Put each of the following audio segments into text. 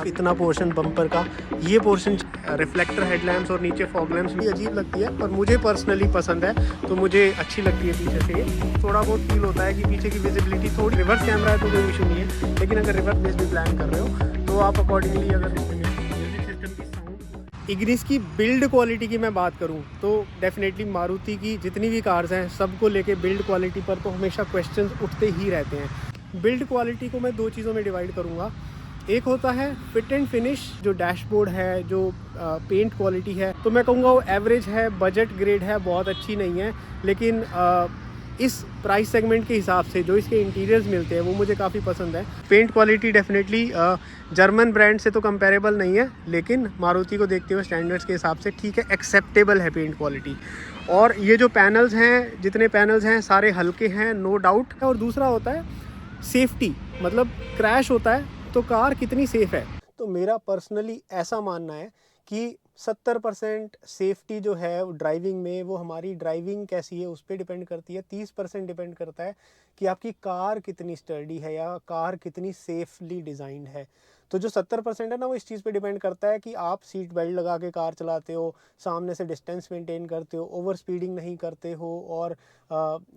इतना portion bumper का, ये पोर्शन रिफ्लेक्टर हेडलैम्प्स और नीचे फॉग लैम्प्स भी अजीब लगती है, पर मुझे पर्सनली पसंद है, तो मुझे अच्छी लगती है पीछे से। थोड़ा बहुत फील होता है कि पीछे की विजिबिलिटी थोड़ी, रिवर्स कैमरा है तो कोई इशू नहीं है, लेकिन अगर रिवर्स बेस भी प्लान कर रहे हो तो आप अकॉर्डिंगली अगर म्यूजिक सिस्टम की साउंड। इग्निस की बिल्ड क्वालिटी की मैं बात करूं तो डेफिनेटली मारुति की जितनी भी कार्स हैं सबको लेके बिल्ड क्वालिटी पर तो हमेशा क्वेश्चंस उठते ही रहते हैं। बिल्ड क्वालिटी को मैं दो चीज़ों में डिवाइड करूंगा। एक होता है फिट एंड फिनिश, जो डैशबोर्ड है, जो पेंट क्वालिटी है, तो मैं कहूँगा वो एवरेज है, बजट ग्रेड है, बहुत अच्छी नहीं है, लेकिन इस प्राइस सेगमेंट के हिसाब से जो इसके इंटीरियर्स मिलते हैं वो मुझे काफ़ी पसंद है। Paint quality definitely German brand से तो कंपेरेबल नहीं है, लेकिन मारुति को देखते हुए स्टैंडर्ड्स के हिसाब से ठीक है, एक्सेप्टेबल है पेंट क्वालिटी। और ये जो पैनल्स हैं, जितने पैनल्स हैं सारे हल्के हैं, नो डाउट। और दूसरा होता है सेफ्टी, मतलब क्रैश होता है तो कार कितनी सेफ़ है। तो मेरा पर्सनली ऐसा मानना है कि 70% सेफ्टी जो है ड्राइविंग में, वो हमारी ड्राइविंग कैसी है उस पर डिपेंड करती है। 30% डिपेंड करता है कि आपकी कार कितनी स्टर्डी है या कार कितनी सेफली डिज़ाइंड है। तो जो 70% है ना, वो इस चीज़ पे डिपेंड करता है कि आप सीट बेल्ट लगा के कार चलाते हो, सामने से डिस्टेंस मेंटेन करते हो, ओवर स्पीडिंग नहीं करते हो, और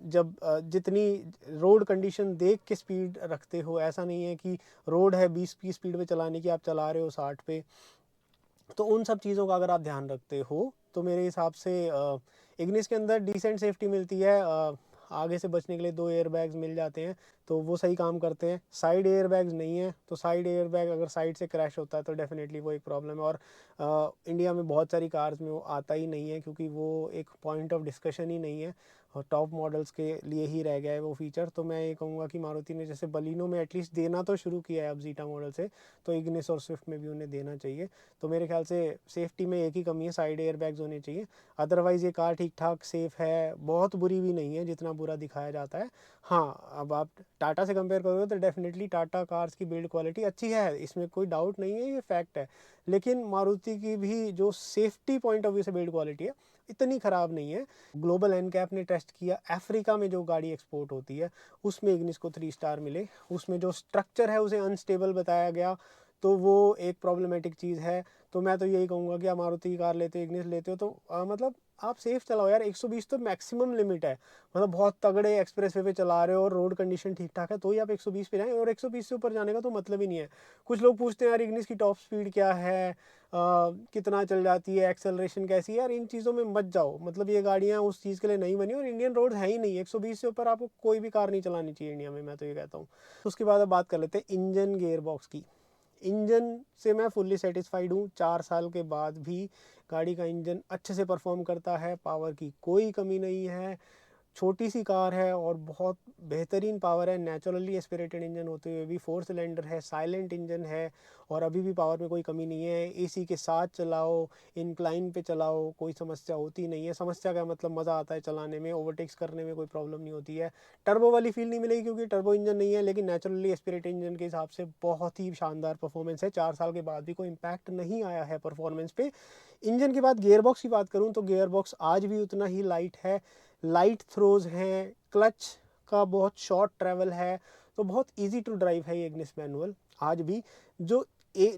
जब जितनी रोड कंडीशन देख के स्पीड रखते हो। ऐसा नहीं है कि रोड है 20 की स्पीड पे चलाने की, आप चला रहे हो 60 पे। तो उन सब चीज़ों का अगर आप ध्यान रखते हो तो मेरे हिसाब से इग्निस के अंदर डिसेंट सेफ्टी मिलती है। आगे से बचने के लिए 2 एयर बैग्स मिल जाते हैं, तो वो सही काम करते हैं। साइड एयर बैग्स नहीं है, तो साइड एयर बैग अगर साइड से क्रैश होता है तो डेफिनेटली वो एक प्रॉब्लम है। और इंडिया में बहुत सारी कार्स में वो आता ही नहीं है, क्योंकि वो एक पॉइंट ऑफ डिस्कशन ही नहीं है, और टॉप मॉडल्स के लिए ही रह गया है वो फीचर। तो मैं ये कहूँगा कि मारुति ने जैसे बलिनो में एटलीस्ट देना तो शुरू किया है अब जीटा मॉडल से, तो इग्निस और स्विफ्ट में भी उन्हें देना चाहिए। तो मेरे ख्याल से सेफ्टी में एक ही कमी है, साइड एयर बैग्स होने चाहिए। अदरवाइज़ ये कार ठीक ठाक सेफ़ है, बहुत बुरी भी नहीं है जितना बुरा दिखाया जाता है। हाँ, अब आप टाटा से कंपेयर करोगे तो डेफिनेटली टाटा कार्स की बिल्ड क्वालिटी अच्छी है, इसमें कोई डाउट नहीं है, ये फैक्ट है। लेकिन मारुति की भी जो सेफ्टी पॉइंट ऑफ व्यू से बिल्ड क्वालिटी है, इतनी ख़राब नहीं है। ग्लोबल एनकैप ने टेस्ट किया, अफ्रीका में जो गाड़ी एक्सपोर्ट होती है उसमें इग्निस को 3 स्टार मिले। उसमें जो स्ट्रक्चर है उसे अनस्टेबल बताया गया, तो वो एक प्रॉब्लमेटिक चीज़ है। तो मैं तो यही कहूँगा कि आप मारुति की कार लेते हो, इग्निस लेते हो, तो मतलब आप सेफ चलाओ यार। 120 तो मैक्सिमम लिमिट है, मतलब बहुत तगड़े एक्सप्रेस वे पे चला रहे हो और रोड कंडीशन ठीक ठाक है तो ही आप 120 पे जाएं, और 120 से ऊपर जाने का तो मतलब ही नहीं है। कुछ लोग पूछते हैं यार इग्निस की टॉप स्पीड क्या है, कितना चल जाती है, एक्सेलरेशन कैसी है। यार इन चीज़ों में मत जाओ, मतलब ये गाड़ियाँ उस चीज़ के लिए नहीं बनी, और इंडियन रोड है ही नहीं। 120 से ऊपर आपको कोई भी कार नहीं चलानी चाहिए इंडिया में, मैं तो ये कहता हूँ। उसके बाद अब बात कर लेते हैं इंजन गियर बॉक्स की। इंजन से मैं फुल्ली सेटिस्फाइड हूँ। 4 साल के बाद भी गाड़ी का इंजन अच्छे से परफॉर्म करता है, पावर की कोई कमी नहीं है। छोटी सी कार है और बहुत बेहतरीन पावर है, नेचुरली एस्पिरेटेड इंजन होते हुए भी 4 सिलेंडर है, साइलेंट इंजन है, और अभी भी पावर में कोई कमी नहीं है। एसी के साथ चलाओ, इंक्लाइन पे चलाओ, कोई समस्या होती नहीं है। समस्या का मतलब मज़ा आता है चलाने में, ओवरटेक्स करने में कोई प्रॉब्लम नहीं होती है। टर्बो वाली फील नहीं मिलेगी क्योंकि टर्बो इंजन नहीं है, लेकिन नेचुरली एस्पिरेटेड इंजन के हिसाब से बहुत ही शानदार परफॉर्मेंस है। 4 साल के बाद भी कोई इम्पैक्ट नहीं आया है परफॉर्मेंस पे। इंजन के बाद गियर बॉक्स की बात करूँ तो गियर बॉक्स आज भी उतना ही लाइट है, लाइट थ्रोज हैं, क्लच का बहुत शॉर्ट ट्रैवल है, तो बहुत इजी टू ड्राइव है ये इग्निस मैनुअल आज भी। जो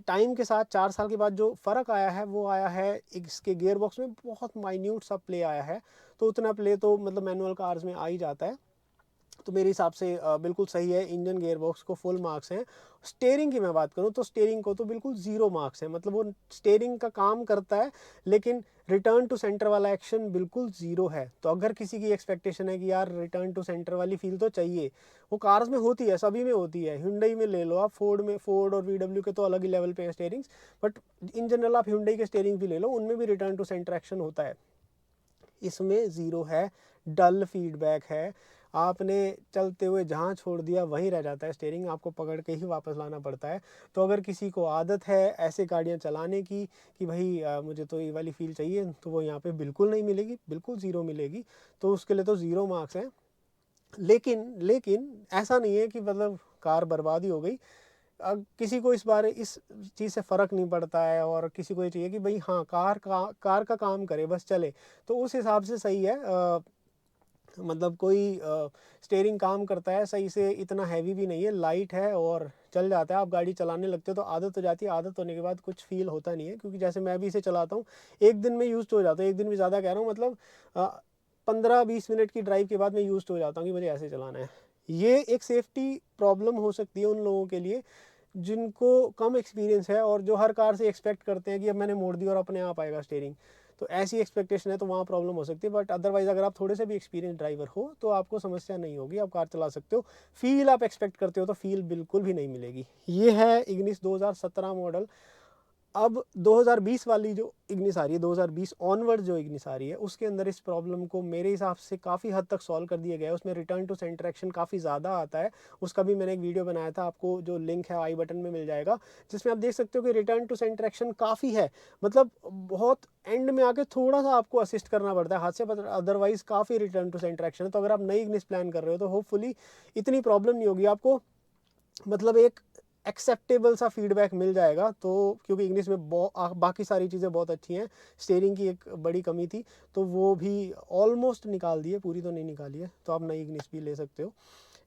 टाइम के साथ 4 साल के बाद जो फ़र्क आया है वो आया है इसके गियर बॉक्स में, बहुत माइन्यूट सा प्ले आया है। तो उतना प्ले तो मतलब मैनुअल कार्स में आ ही जाता है, तो मेरे हिसाब से बिल्कुल सही है। इंजन गियर बॉक्स को फुल मार्क्स हैं। स्टेयरिंग की मैं बात करूं तो स्टेयरिंग को तो बिल्कुल 0 मार्क्स है, मतलब वो स्टेयरिंग का काम करता है लेकिन रिटर्न टू सेंटर वाला एक्शन बिल्कुल 0 है। तो अगर किसी की एक्सपेक्टेशन है कि यार रिटर्न टू सेंटर वाली फील तो चाहिए, वो कार्स में होती है, सभी में होती है। Hyundai में ले लो आप, फोर्ड में, फोर्ड और VW के तो अलग ही लेवल पे हैं स्टेयरिंग्स, बट इन जनरल आप Hyundai के स्टेयरिंग भी ले लो, उनमें भी रिटर्न टू सेंटर एक्शन होता है। इसमें 0 है, डल फीडबैक है। आपने चलते हुए जहाँ छोड़ दिया वहीं रह जाता है स्टीयरिंग, आपको पकड़ के ही वापस लाना पड़ता है। तो अगर किसी को आदत है ऐसे गाड़ियाँ चलाने की कि भाई मुझे तो ये वाली फील चाहिए, तो वो यहाँ पे बिल्कुल नहीं मिलेगी, बिल्कुल 0 मिलेगी। तो उसके लिए तो 0 मार्क्स हैं। लेकिन ऐसा नहीं है कि मतलब कार बर्बादी हो गई। अब किसी को इस चीज़ से फ़र्क नहीं पड़ता है, और किसी को ये चाहिए कि भाई हाँ कार का काम करे बस चले, तो उस हिसाब से सही है। मतलब कोई स्टीयरिंग काम करता है सही से, इतना हैवी भी नहीं है, लाइट है और चल जाता है, आप गाड़ी चलाने लगते हो तो आदत हो जाती है, आदत होने के बाद कुछ फील होता नहीं है, क्योंकि जैसे मैं भी इसे चलाता हूँ, एक दिन में यूज़ हो जाता है, एक दिन भी ज़्यादा कह रहा हूँ, मतलब 15-20 मिनट की ड्राइव के बाद मैं यूज़ हो जाता हूँ कि मुझे ऐसे चलाना है। ये एक सेफ्टी प्रॉब्लम हो सकती है उन लोगों के लिए जिनको कम एक्सपीरियंस है और जो हर कार से एक्सपेक्ट करते हैं कि अब मैंने मोड़ दिया और अपने आप आएगा स्टीयरिंग, तो ऐसी एक्सपेक्टेशन है तो वहाँ प्रॉब्लम हो सकती है। बट अदरवाइज़ अगर आप थोड़े से भी एक्सपीरियंस ड्राइवर हो तो आपको समस्या नहीं होगी, आप कार चला सकते हो। फील आप एक्सपेक्ट करते हो तो फील बिल्कुल भी नहीं मिलेगी। ये है इग्निस 2017 मॉडल। अब 2020 वाली जो इग्निस आ रही है, 2020 ऑनवर्ड जो इग्निस आ रही है, उसके अंदर इस प्रॉब्लम को मेरे हिसाब से काफ़ी हद तक सॉल्व कर दिया गया है। उसमें रिटर्न टू सेंटर एक्शन काफ़ी ज़्यादा आता है, उसका भी मैंने एक वीडियो बनाया था, आपको जो लिंक है आई बटन में मिल जाएगा, जिसमें आप देख सकते हो कि रिटर्न टू सेंटर एक्शन काफ़ी है, मतलब बहुत एंड में आके थोड़ा सा आपको असिस्ट करना पड़ता है हाथ से, अदरवाइज़ काफ़ी रिटर्न टू सेंटर एक्शन है। तो अगर आप नई इग्निस प्लान कर रहे हो तो होपफुली इतनी प्रॉब्लम नहीं होगी आपको, मतलब एक एक्सेप्टेबल सा फीडबैक मिल जाएगा। तो क्योंकि इंग्लिश में बाकी सारी चीज़ें बहुत अच्छी हैं, स्टीयरिंग की एक बड़ी कमी थी तो वो भी ऑलमोस्ट निकाल दी है, पूरी तो नहीं निकाली है, तो आप नई इंग्लिश भी ले सकते हो।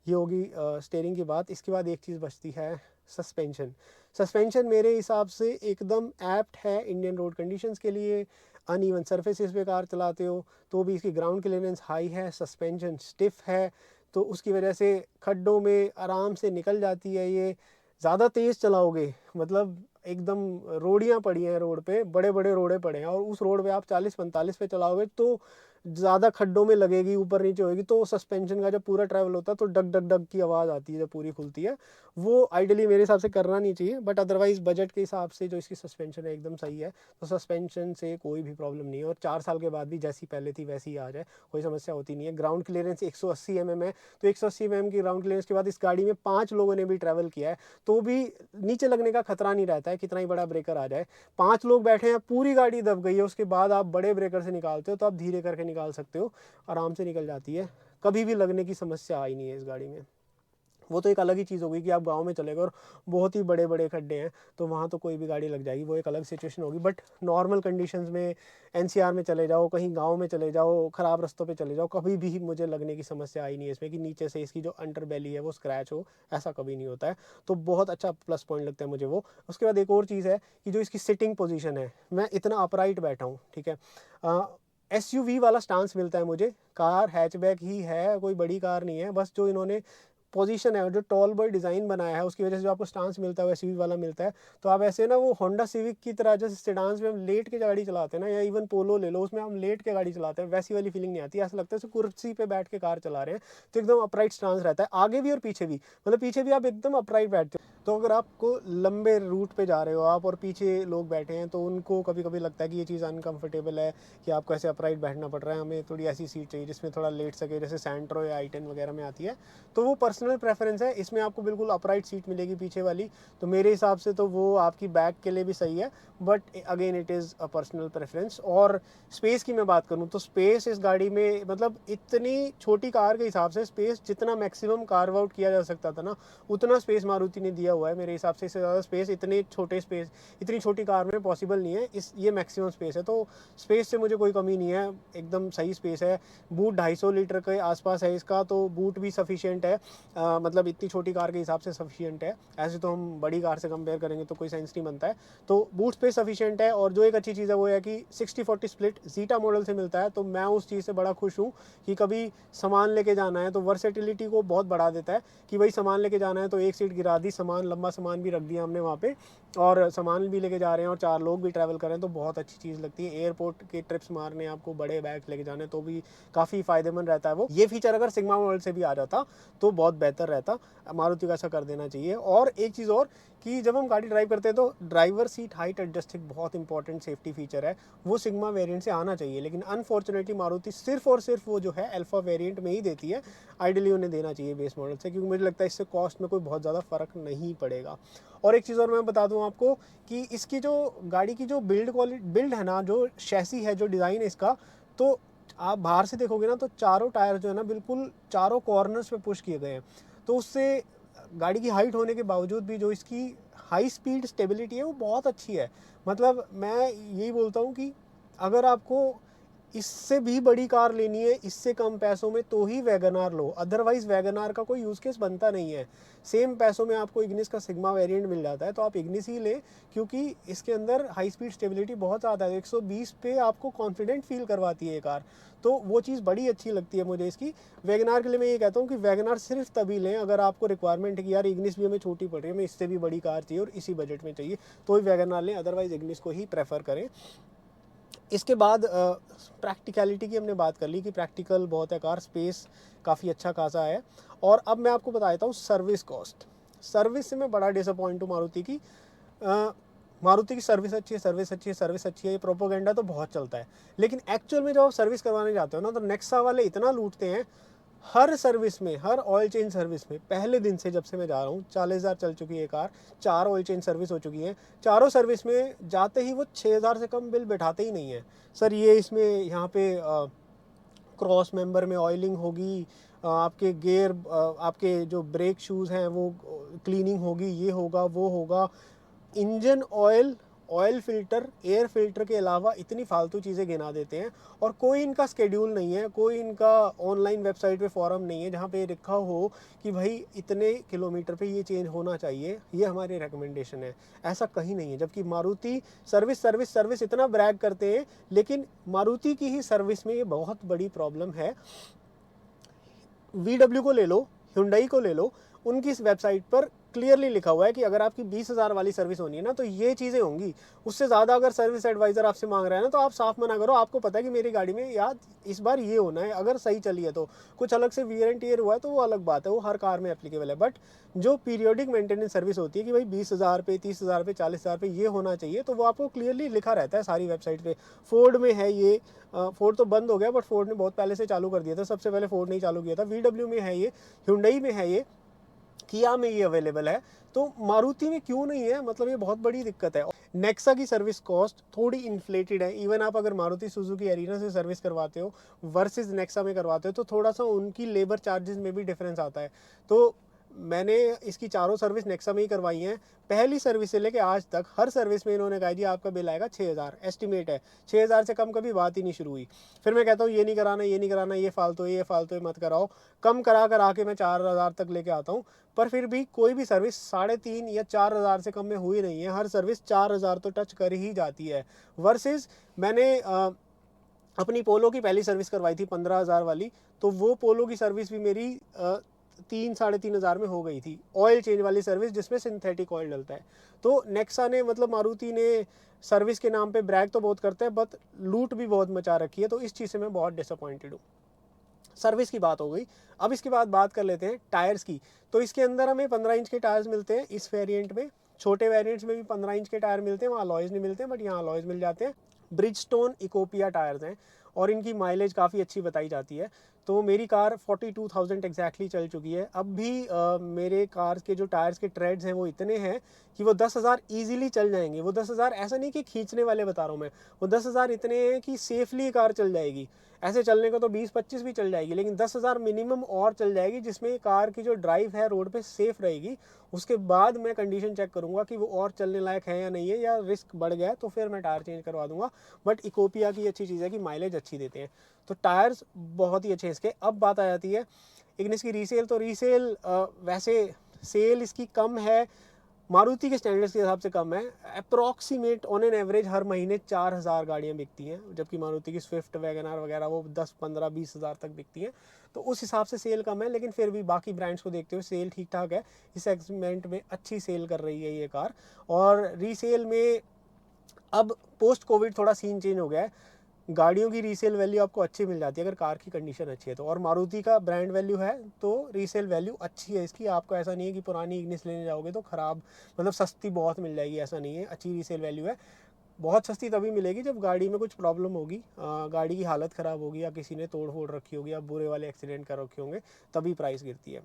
ये होगी स्टीयरिंग की बात। इसके बाद एक चीज़ बचती है सस्पेंशन। सस्पेंशन मेरे हिसाब से एकदम एप्ट है इंडियन रोड कंडीशंस के लिए। अनइवन सरफेसेस पे कार चलाते हो तो भी इसकी ग्राउंड क्लियरेंस हाई है, सस्पेंशन स्टिफ है, तो उसकी वजह से खड्डों में आराम से निकल जाती है ये। ज़्यादा तेज़ चलाओगे, मतलब एकदम रोडियाँ पड़ी हैं रोड पे, बड़े बड़े रोडे पड़े हैं और उस रोड पे आप 40-45 पे चलाओगे तो ज़्यादा खड्डों में लगेगी, ऊपर नीचे होगी, तो सस्पेंशन का जब पूरा ट्रैवल होता है तो डग डग डग की आवाज़ आती है जब पूरी खुलती है। वो आइडियली मेरे हिसाब से करना नहीं चाहिए, बट अदरवाइज़ बजट के हिसाब से जो इसकी सस्पेंशन है एकदम सही है, तो सस्पेंशन से कोई भी प्रॉब्लम नहीं है। और 4 साल के बाद भी जैसी पहले थी वैसी ही आ जाए, कोई समस्या होती नहीं है। ग्राउंड क्लियरेंस 180 mm है, तो 180 mm की ग्राउंड क्लियरेंस के बाद इस गाड़ी में 5 लोगों ने भी ट्रैवल किया है तो भी नीचे लगने का खतरा नहीं रहता है, कितना ही बड़ा ब्रेकर आ जाए। 5 लोग बैठे हैं, पूरी गाड़ी दब गई है, उसके बाद आप बड़े ब्रेकर से निकालते हो तो आप धीरे करके निकाल सकते हो, आराम से निकल जाती है, कभी भी लगने की समस्या आई नहीं है इस गाड़ी में। वो तो एक अलग ही चीज़ होगी कि आप गांव में चले गए और बहुत ही बड़े बड़े खड्डे हैं तो वहाँ तो कोई भी गाड़ी लग जाएगी, वो एक अलग सिचुएशन होगी। बट नॉर्मल कंडीशंस में एनसीआर में चले जाओ, कहीं गांव में चले जाओ, ख़राब रास्तों पे चले जाओ, कभी भी मुझे लगने की समस्या आई नहीं है इसमें कि नीचे से इसकी जो अंडर बेली है वो स्क्रैच हो, ऐसा कभी नहीं होता है। तो बहुत अच्छा प्लस पॉइंट लगता है मुझे वो। उसके बाद एक और चीज़ है कि जो इसकी सिटिंग पोजीशन है, मैं इतना अपराइट बैठा हूँ, ठीक है, SUV वाला स्टांस मिलता है मुझे। कार हैचबैक ही है, कोई बड़ी कार नहीं है, बस जो इन्होंने पोजीशन है, जो टॉल बॉय डिज़ाइन बनाया है उसकी वजह से जो आपको स्टांस मिलता है वो एसयूवी वाला मिलता है। तो आप ऐसे ना वो होंडा सिविक की तरह जैसे सेडान्स में हम लेट के गाड़ी चलाते हैं ना, या इवन पोलो ले लो, उसमें हम लेट के गाड़ी चलाते हैं, वैसी वाली फीलिंग नहीं आती। ऐसा लगता है कुर्सी पे बैठ के कार चला रहे हैं। तो एकदम अपराइट स्टांस रहता है आगे भी और पीछे भी, मतलब पीछे भी आप एकदम अपराइट बैठते हो। तो अगर आपको लंबे रूट पे जा रहे हो आप और पीछे लोग बैठे हैं तो उनको कभी कभी लगता है कि ये चीज़ अनकंफर्टेबल है कि आपको ऐसे अपराइट बैठना पड़ रहा है, हमें थोड़ी ऐसी सीट चाहिए जिसमें थोड़ा लेट सके, जैसे सैंट्रो या i10 वगैरह में आती है। तो वो पर्सनल प्रेफरेंस है, इसमें आपको बिल्कुल अपराइट सीट मिलेगी पीछे वाली, तो मेरे हिसाब से तो वो आपकी बैक के लिए भी सही है, but again it is a personal preference. और स्पेस की मैं बात करूँ तो स्पेस इस गाड़ी में, मतलब इतनी छोटी कार के हिसाब से स्पेस जितना मैक्सिमम कार्व आउट किया जा सकता था ना, उतना स्पेस मारुति ने दिया हुआ है मेरे हिसाब से। इससे ज़्यादा स्पेस इतनी छोटी कार में पॉसिबल नहीं है, ये मैक्सिमम स्पेस है। तो स्पेस से मुझे कोई कमी नहीं है, एकदम सही स्पेस है। बूट 250 लीटर के आसपास है इसका, तो बूट भी सफिशिएंट है, मतलब इतनी छोटी कार के हिसाब से सफिशिएंट है। ऐसे तो हम बड़ी कार से कंपेयर करेंगे तो कोई सेंस नहीं बनता है, तो बूट स्पेस सफिशिएंट है। और जो एक अच्छी चीज़ है वो है कि 60-40 स्प्लिट जीटा मॉडल से मिलता है, तो मैं उस चीज़ से बड़ा खुश हूँ कि कभी सामान लेके जाना है तो वर्सेटिलिटी को बहुत बढ़ा देता है कि भाई सामान लेके जाना है तो एक सीट गिरा दी, सामान लंबा सामान भी रख दिया हमने वहाँ पे, और सामान भी लेके जा रहे हैं और 4 लोग भी ट्रैवल कर रहे हैं, तो बहुत अच्छी चीज़ लगती है। एयरपोर्ट के ट्रिप्स मारने, आपको बड़े बैग लेके जाने तो भी काफ़ी फ़ायदेमंद रहता है वो। ये फीचर अगर सिग्मा मॉडल से भी आ जाता तो बहुत बेहतर रहता, मारुति को ऐसा कर देना चाहिए। और एक चीज़ और कि जब हम गाड़ी ड्राइव करते हैं तो ड्राइवर सीट हाइट एडजस्ट एक बहुत इंपॉर्टेंट सेफ्टी फीचर है, वो सिग्मा वेरिएंट से आना चाहिए, लेकिन अनफॉर्चुनेटली मारुति सिर्फ और सिर्फ वो जो है अल्फा वेरिएंट में ही देती है। आइडियली उन्हें देना चाहिए बेस मॉडल से, क्योंकि मुझे लगता है इससे कॉस्ट में कोई बहुत ज़्यादा फ़र्क नहीं पड़ेगा। और एक चीज़ और मैं बता दूं आपको कि इसकी जो गाड़ी की जो बिल्ड है ना, जो शैसी है, जो डिज़ाइन है इसका, तो आप बाहर से देखोगे ना तो चारों टायर जो है ना बिल्कुल चारों कॉर्नर्स पे पुश किए गए हैं, तो उससे गाड़ी की हाइट होने के बावजूद भी जो इसकी हाई स्पीड स्टेबिलिटी है वो बहुत अच्छी है। मतलब मैं यही बोलता हूँ कि अगर आपको इससे भी बड़ी कार लेनी है इससे कम पैसों में तो ही वैगनार लो, अदरवाइज वैगनार का कोई यूज़ केस बनता नहीं है। सेम पैसों में आपको इग्निस का सिग्मा वेरिएंट मिल जाता है तो आप इग्निस ही लें, क्योंकि इसके अंदर हाई स्पीड स्टेबिलिटी बहुत ज़्यादा है, 120 पे आपको कॉन्फिडेंट फील करवाती है ये कार, तो वो चीज़ बड़ी अच्छी लगती है मुझे इसकी। वैगनार के लिए मैं ये कहता हूँ कि वैगनार सिर्फ तभी लें अगर आपको रिक्वायरमेंट है कि यार इग्निस भी हमें छोटी पड़ रही है, हमें इससे भी बड़ी कार चाहिए और इसी बजट में चाहिए, तो ही वैगनार लें, अदरवाइज इग्निस को ही प्रेफर करें। इसके बाद प्रैक्टिकलिटी की हमने बात कर ली कि प्रैक्टिकल बहुत है कार, स्पेस काफ़ी अच्छा खासा है। और अब मैं आपको बता देता हूँ सर्विस कॉस्ट। सर्विस से मैं बड़ा डिसअपॉइंट हूँ मारुति की। मारुति की सर्विस अच्छी है, सर्विस अच्छी है, सर्विस अच्छी है, ये प्रोपोगेंडा तो बहुत चलता है, लेकिन एक्चुअल में जब आप सर्विस करवाने जाते हो ना तो नेक्सा वाले इतना लूटते हैं। हर सर्विस में, हर ऑयल चेंज सर्विस में, पहले दिन से जब से मैं जा रहा हूँ, 40,000 चल चुकी है कार, 4 ऑयल चेंज सर्विस हो चुकी है, चारों सर्विस में जाते ही वो 6,000 से कम बिल बैठाते ही नहीं है। सर ये इसमें यहाँ पे क्रॉस मेंबर में ऑयलिंग होगी, आपके गियर, आपके जो ब्रेक शूज़ हैं वो क्लीनिंग होगी, ये होगा वो होगा, engine oil, oil filter, air filter के अलावा इतनी फालतू चीज़ें गिना देते हैं। और कोई इनका स्केड्यूल नहीं है, कोई इनका ऑनलाइन वेबसाइट पे फॉरम नहीं है जहाँ पे लिखा हो कि भाई इतने किलोमीटर पे ये चेंज होना चाहिए, ये हमारी रिकमेंडेशन है। ऐसा कहीं नहीं है। जबकि मारुति सर्विस सर्विस सर्विस इतना ब्रैग करते हैं, लेकिन मारुति की ही सर्विस में ये बहुत बड़ी प्रॉब्लम है। VW को ले लो, Hyundai को ले लो, उनकी इस वेबसाइट पर क्लियरली लिखा हुआ है कि अगर आपकी 20,000 वाली सर्विस होनी है ना तो ये चीज़ें होंगी। उससे ज़्यादा अगर सर्विस एडवाइज़र आपसे मांग रहा है ना तो आप साफ मना करो, आपको पता है कि मेरी गाड़ी में यार इस बार ये होना है, अगर सही चली है तो। कुछ अलग से वियर एंड टियर हुआ है तो वो अलग बात है, वो हर कार में एप्लीकेबल है। बट जो पीरियोडिक मेंटेनेंस सर्विस होती है कि भाई 20,000 पे, 30,000 पे, 40,000 पे ये होना चाहिए, तो वो आपको क्लियरली लिखा रहता है सारी वेबसाइट पर। फोर्ड में है ये, फोर्ड तो बंद हो गया बट फोर्ड ने बहुत पहले से चालू कर दिया था, सबसे पहले फोर्ड ने ही चालू किया था। VW में है ये, Hyundai में है ये, किया में ये अवेलेबल है, तो मारुति में क्यों नहीं है, मतलब ये बहुत बड़ी दिक्कत है। नेक्सा की सर्विस कॉस्ट थोड़ी इन्फ्लेटेड है। इवन आप अगर मारुति सुजुकी एरिना से सर्विस करवाते हो वर्सेस नेक्सा में करवाते हो तो थोड़ा सा उनकी लेबर चार्जेस में भी डिफरेंस आता है। तो मैंने इसकी चारों सर्विस नेक्सा में ही करवाई हैं। पहली सर्विस से लेके आज तक हर सर्विस में इन्होंने कहा जी आपका बिल आएगा 6,000, एस्टिमेट है 6,000 से कम कभी बात ही नहीं शुरू हुई। फिर मैं कहता हूँ ये नहीं कराना, ये नहीं कराना, ये फालतू है, ये फालतू है, मत कराओ। कम करा के मैं 4,000 तक लेके आता हूँ, पर फिर भी कोई भी सर्विस 3,500 या 4,000 से कम में हुई नहीं है। हर सर्विस 4,000 तो टच कर ही जाती है। वर्सेस मैंने अपनी पोलो की पहली सर्विस करवाई थी 15,000 वाली, तो वो पोलो की सर्विस भी मेरी 3-3,500 में हो गई थी, ऑयल चेंज वाली सर्विस जिसमें सिंथेटिक ऑयल डलता है। तो नेक्सा ने, मतलब मारुति ने सर्विस के नाम पे ब्रैग तो बहुत करते हैं बट लूट भी बहुत मचा रखी है, तो इस चीज़ से मैं बहुत डिसअपॉइंटेड हूँ। सर्विस की बात हो गई, अब इसके बाद बात कर लेते हैं टायर्स की। तो इसके अंदर हमें 15 इंच के टायर्स मिलते हैं इस वेरिएंट में, छोटे वेरिएंट्स में भी 15 इंच के टायर मिलते हैं, वहाँ अलॉयज़ नहीं मिलते हैं बट यहाँ अलॉयज़ मिल जाते हैं। ब्रिजस्टोन इकोपिया टायर्स हैं और इनकी माइलेज काफ़ी अच्छी बताई जाती है। तो मेरी कार 42,000 एग्जैक्टली चल चुकी है। अब भी मेरे कार के जो टायर्स के ट्रेड्स हैं वो इतने हैं कि वो 10,000 ईजिली चल जाएंगे। वो 10,000 ऐसा नहीं कि खींचने वाले बता रहा हूँ मैं, वो 10,000 इतने हैं कि सेफली कार चल जाएगी। ऐसे चलने को तो 20-25 भी चल जाएगी, लेकिन 10,000 मिनिमम और चल जाएगी, जिसमें कार की जो ड्राइव है रोड पे सेफ रहेगी। उसके बाद मैं कंडीशन चेक करूंगा कि वो और चलने लायक है या नहीं है, या रिस्क बढ़ गया है तो फिर मैं टायर चेंज करवा दूंगा। बट इकोपिया की अच्छी चीज़ है कि माइलेज अच्छी देते हैं, तो टायर्स बहुत ही अच्छे हैं इसके। अब बात आ जाती है इग्निस की रीसेल। तो रीसेल वैसे सेल इसकी कम है, मारुति के स्टैंडर्ड्स के हिसाब से कम है। अप्रॉक्सीमेट ऑन एन एवरेज हर महीने 4,000 गाड़ियाँ बिकती हैं, जबकि मारुति की स्विफ्ट, वैगनार वगैरह वो 10-15-20,000 तक बिकती हैं। तो उस हिसाब से सेल कम है, लेकिन फिर भी बाकी ब्रांड्स को देखते हुए सेल ठीक ठाक है। इस सेगमेंट में अच्छी सेल कर रही है ये कार। और रीसेल में अब पोस्ट कोविड थोड़ा सीन चेंज हो गया है, गाड़ियों की रीसेल वैल्यू आपको अच्छी मिल जाती है अगर कार की कंडीशन अच्छी है तो। और मारुति का ब्रांड वैल्यू है तो रीसेल वैल्यू अच्छी है इसकी। आपको ऐसा नहीं है कि पुरानी इग्निस लेने जाओगे तो ख़राब, मतलब सस्ती बहुत मिल जाएगी, ऐसा नहीं है। अच्छी रीसेल वैल्यू है। बहुत सस्ती तभी मिलेगी जब गाड़ी में कुछ प्रॉब्लम होगी, गाड़ी की हालत ख़राब होगी या किसी ने तोड़ फोड़ रखी होगी या बुरे वाले एक्सीडेंट कर रखे होंगे, तभी प्राइस गिरती है।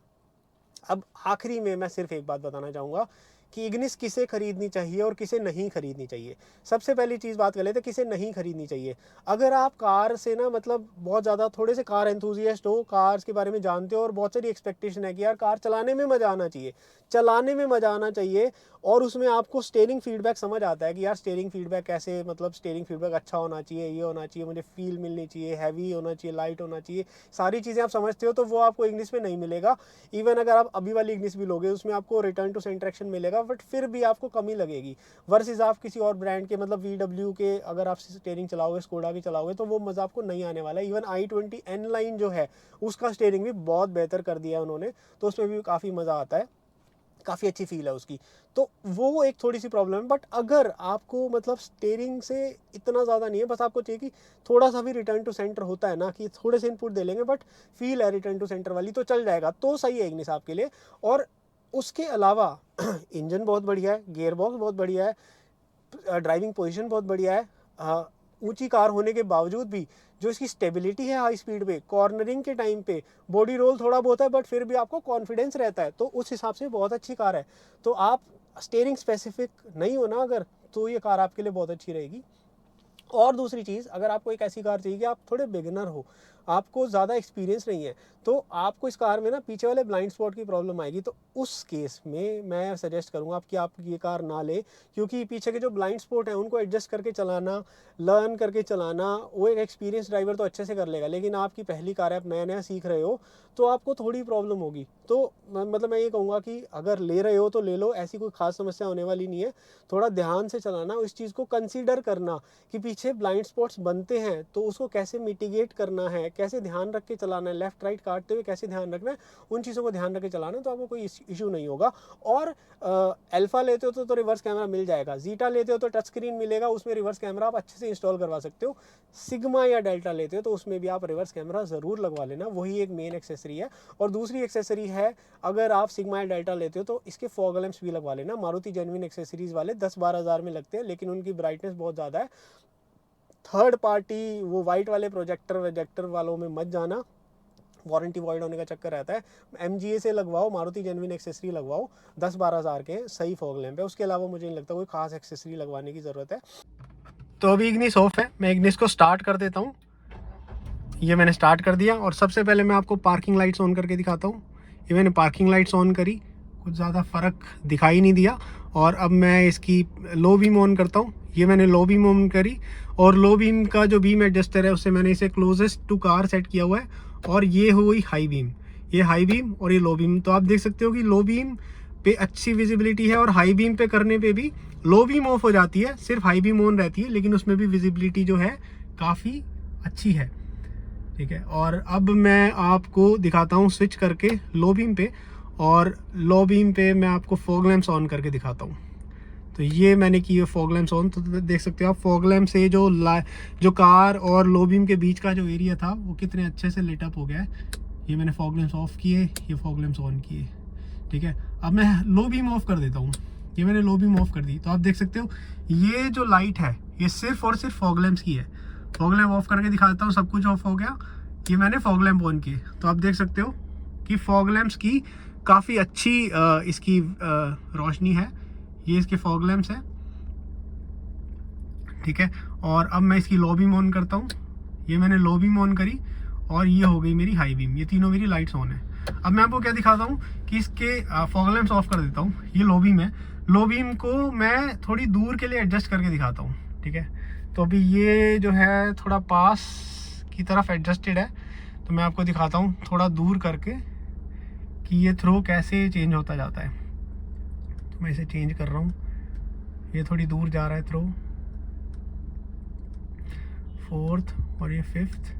अब आखिरी में मैं सिर्फ एक बात बताना चाहूँगा कि इग्निस किसे खरीदनी चाहिए और किसे नहीं खरीदनी चाहिए। सबसे पहली चीज़ बात कर लेते हैं किसे नहीं खरीदनी चाहिए। अगर आप कार से ना, मतलब बहुत ज़्यादा थोड़े से कार एंथुजियास्ट हो, कार्स के बारे में जानते हो और बहुत सारी एक्सपेक्टेशन है कि यार कार चलाने में मज़ा आना चाहिए, चलाने में मज़ा आना चाहिए और उसमें आपको स्टीयरिंग फीडबैक समझ आता है कि यार स्टीयरिंग फीडबैक कैसे, मतलब स्टीयरिंग फीडबैक अच्छा होना चाहिए, ये होना चाहिए, मुझे फील मिलनी चाहिए, हैवी होना चाहिए, लाइट होना चाहिए, सारी चीज़ें आप समझते हो। तो वो आपको इंग्लिश में नहीं मिलेगा। इवन अगर आप अभी वाली इंग्लिश भी लोगे उसमें आपको रिटर्न टू सेंटर एक्शन मिलेगा, बट फिर भी आपको कमी लगेगी। वर्सेस आप किसी और ब्रांड के, मतलब VW के अगर आप स्टीयरिंग चलाओगे, स्कोडा की चलाओगे, तो वो मज़ा आपको नहीं आने वाला है। इवन i20 N लाइन जो है उसका स्टीयरिंग भी बहुत बेहतर कर दिया है उन्होंने, तो उसमें भी काफ़ी मज़ा आता है, काफ़ी अच्छी फील है उसकी। तो वो एक थोड़ी सी प्रॉब्लम है। बट अगर आपको मतलब स्टीयरिंग से इतना ज़्यादा नहीं है, बस आपको चाहिए कि थोड़ा सा भी रिटर्न टू सेंटर होता है ना, कि थोड़े से इनपुट दे लेंगे बट फील है रिटर्न टू सेंटर वाली, तो चल जाएगा, तो सही है इग्निस आपके लिए। और उसके अलावा इंजन बहुत बढ़िया है, गियर बॉक्स बहुत बढ़िया है, ड्राइविंग पोजीशन बहुत बढ़िया है। ऊंची कार होने के बावजूद भी जो इसकी स्टेबिलिटी है हाई स्पीड पे, कॉर्नरिंग के टाइम पे बॉडी रोल थोड़ा बहुत है बट फिर भी आपको कॉन्फिडेंस रहता है, तो उस हिसाब से बहुत अच्छी कार है। तो आप स्टीयरिंग स्पेसिफिक नहीं हो ना अगर, तो ये कार आपके लिए बहुत अच्छी रहेगी। और दूसरी चीज़, अगर आपको एक ऐसी कार चाहिए कि आप थोड़े बिगिनर हो, आपको ज़्यादा एक्सपीरियंस नहीं है, तो आपको इस कार में ना पीछे वाले ब्लाइंड स्पॉट की प्रॉब्लम आएगी। तो उस केस में मैं सजेस्ट करूँगा कि आप ये कार ना ले, क्योंकि पीछे के जो ब्लाइंड स्पॉट हैं उनको एडजस्ट करके चलाना, लर्न करके चलाना, वो एक एक्सपीरियंस ड्राइवर तो अच्छे से कर लेगा, लेकिन आपकी पहली कार है, आप नया नया सीख रहे हो, तो आपको थोड़ी प्रॉब्लम होगी। तो मतलब मैं ये कहूँगा कि अगर ले रहे हो तो ले लो, ऐसी कोई खास समस्या होने वाली नहीं है। थोड़ा ध्यान से चलाना, इस चीज़ को कंसीडर करना कि पीछे ब्लाइंड स्पॉट्स बनते हैं तो उसको कैसे मिटिगेट करना है, कैसे ध्यान रख के चलाना है, लेफ्ट राइट काटते हुए कैसे ध्यान रखना है, उन चीज़ों को ध्यान रख के चलाना, तो आपको कोई इशू नहीं होगा। और अल्फा लेते हो तो रिवर्स कैमरा मिल जाएगा, जीटा लेते हो तो टच स्क्रीन मिलेगा, उसमें रिवर्स कैमरा आप अच्छे से इंस्टॉल करवा सकते हो। सिग्मा या डेल्टा लेते हो तो उसमें भी आप रिवर्स कैमरा ज़रूर लगवा लेना, वही एक मेन एक्सेसरी है। और दूसरी एक्सेसरी है, अगर आप सिग्मा या डेल्टा लेते हो तो इसके फॉग लैंप्स भी लगवा लेना। मारुति जेन्युइन एक्सेसरीज़ वाले 10-12 हज़ार में लगते हैं, लेकिन उनकी ब्राइटनेस बहुत ज़्यादा है। थर्ड पार्टी वो वाइट वाले प्रोजेक्टर वालों में मत जाना, वारंटी वॉइड होने का चक्कर रहता है। MGA से लगवाओ, मारुति जेन्युइन एक्सेसरी लगवाओ, 10-12 हज़ार के सही फॉग लैंप है। उसके अलावा मुझे नहीं लगता कोई खास एक्सेसरी लगवाने की ज़रूरत है। तो अभी इग्निस ऑफ है, मैं इग्निस को स्टार्ट कर देता हूँ। ये मैंने स्टार्ट कर दिया, और सबसे पहले मैं आपको पार्किंग लाइट्स ऑन करके दिखाता हूँ। ये मैंने पार्किंग लाइट्स ऑन करी, कुछ ज़्यादा फ़र्क दिखाई नहीं दिया। और अब मैं इसकी लो बीम ऑन करता हूँ। ये मैंने लो बीम ऑन करी, और लो बीम का जो बीम एडजस्टर है उससे मैंने इसे क्लोजेस्ट टू कार सेट किया हुआ है। और ये हुई हाई बीम, ये हाई बीम और ये लो बीम। तो आप देख सकते हो कि लो बीम पे अच्छी विजिबिलिटी है, और हाई बीम पे करने पे भी लो बीम ऑफ हो जाती है, सिर्फ हाई बीम ऑन रहती है, लेकिन उसमें भी विजिबिलिटी जो है काफ़ी अच्छी है। ठीक है, और अब मैं आपको दिखाता हूँ स्विच करके लो बीम पे, और लो बीम पे मैं आपको फॉग लैंप्स ऑन करके दिखाता हूँ। तो ये मैंने किए फॉग लैंप्स ऑन, तो देख सकते हो आप फॉग लैंप से जो कार और लो बीम के बीच का जो एरिया था वो कितने अच्छे से लिट अप हो गया है। ये मैंने फॉग लैंप्स ऑफ किए, ये फॉग लैंप्स ऑन किए। ठीक है, अब मैं लो बीम ऑफ कर देता हूँ। ये मैंने लो बीम ऑफ कर दी, तो आप देख सकते हो ये जो लाइट है ये सिर्फ और सिर्फ फॉग लैंप्स की है। फॉग लैंप ऑफ करके दिखाता हूँ, सब कुछ ऑफ हो गया। ये मैंने फॉग लैंप ऑन किए, तो आप देख सकते हो कि फॉग लैंप्स की काफ़ी अच्छी इसकी रोशनी है। ये इसके फॉग लैंप्स हैं। ठीक है, और अब मैं इसकी लो बीम ऑन करता हूँ। ये मैंने लो बीम ऑन करी, और ये हो गई मेरी हाई बीम। ये तीनों मेरी लाइट्स ऑन है। अब मैं आपको क्या दिखाता हूँ कि इसके फॉग लैंप्स ऑफ कर देता हूँ। ये लो बीम है, लो बीम को मैं थोड़ी दूर के लिए एडजस्ट करके दिखाता हूँ। ठीक है, तो अभी ये जो है थोड़ा पास की तरफ एडजस्टेड है, तो मैं आपको दिखाता हूँ थोड़ा दूर करके कि ये थ्रो कैसे चेंज होता जाता है। तो मैं इसे चेंज कर रहा हूँ, ये थोड़ी दूर जा रहा है थ्रो, फोर्थ और ये फिफ्थ,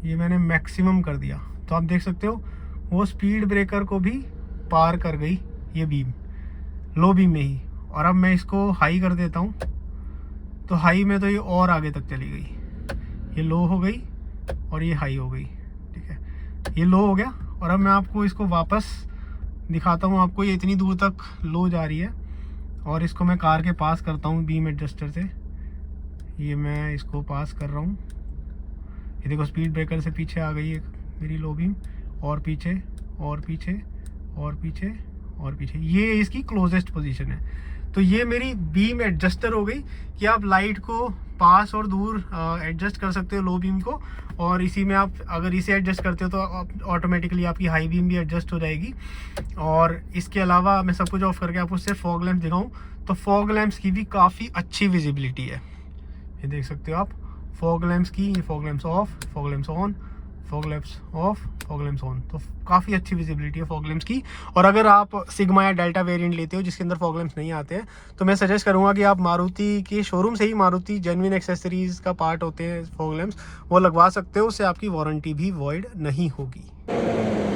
ये मैंने मैक्सिमम कर दिया। तो आप देख सकते हो वो स्पीड ब्रेकर को भी पार कर गई ये बीम, लो बीम में ही। और अब मैं इसको हाई कर देता हूँ, तो हाई में तो ये और आगे तक चली गई, ये लो हो गई और ये हाई हो गई। ठीक है, ये लो हो गया, और अब मैं आपको इसको वापस दिखाता हूँ। आपको ये इतनी दूर तक लो जा रही है, और इसको मैं कार के पास करता हूँ बीम एडजस्टर से। ये मैं इसको पास कर रहा हूँ, ये देखो स्पीड ब्रेकर से पीछे आ गई है मेरी लो बीम, और पीछे और पीछे और पीछे और पीछे, ये इसकी क्लोजेस्ट पोजीशन है। तो ये मेरी बीम एडजस्टर हो गई कि आप लाइट को पास और दूर एडजस्ट कर सकते हो लो बीम को, और इसी में आप अगर इसे एडजस्ट करते हो तो ऑटोमेटिकली आपकी हाई बीम भी एडजस्ट हो जाएगी। और इसके अलावा मैं सब कुछ ऑफ करके आपको उससे फॉग लैंप्स दिखाऊँ तो फॉग लैंप्स की भी काफ़ी अच्छी विजिबिलिटी है। ये देख सकते हो आप फॉग लैंप्स की, fog lamps of, fog lamps on, fog lamps of, fog lamps on, तो काफ़ी अच्छी विजिबिलिटी है फॉग लैंप्स की। और अगर आप सिग्मा या डेल्टा वेरिएंट लेते हो जिसके अंदर फॉग लैंप्स नहीं आते हैं तो मैं सजेस्ट करूंगा कि आप मारुति के शोरूम से ही, मारुति जेन्युइन एक्सेसरीज का पार्ट होते हैं फॉग लैंप्स, वो लगवा सकते हो, उससे आपकी वारंटी भी वॉइड नहीं होगी।